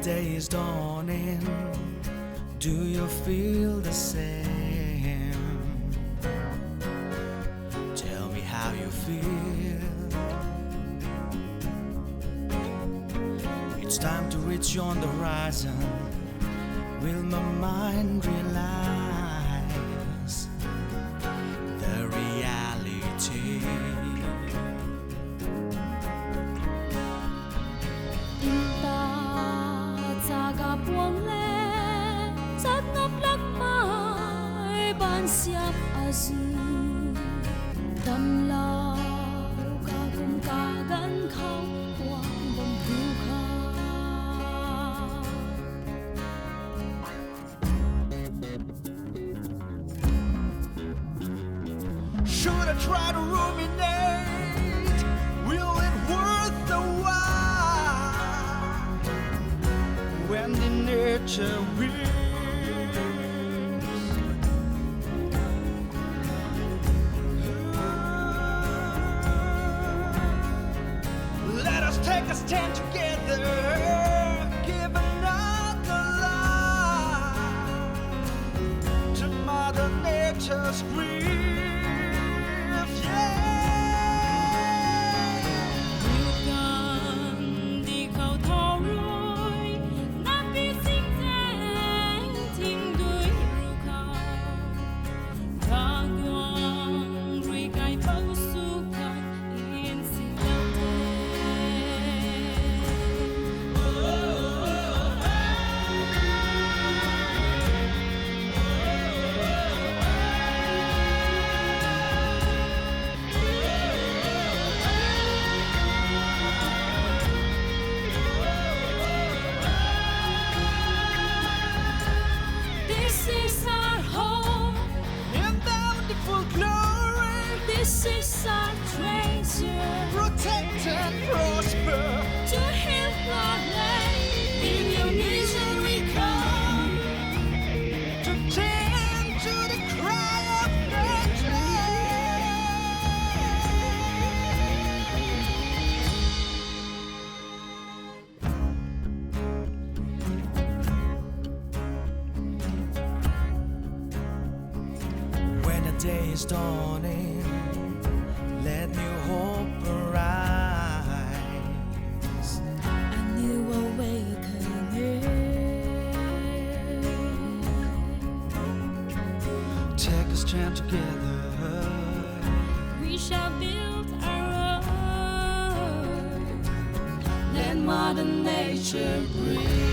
day is dawning, do you feel the same? Tell me how you feel. It's time to reach on the horizon. Will my mind realize the reality? Buông lệ rất ngập lắc mãi ban siap azul tâm lao ca cùng ca gắn khâu quang bông thu kha. Should I try to ruminate? Will it worth the while when the nature weeps? Let us take a stand together, give another life to Mother Nature's grief. This is our treasure, Protect and prosper, to heal our land. In your mission we come, to tend to the cry of nature. When the day is dawning, let new hope arise. a new awakening. Take a stand together. We shall build our own. Let Mother Nature breathe.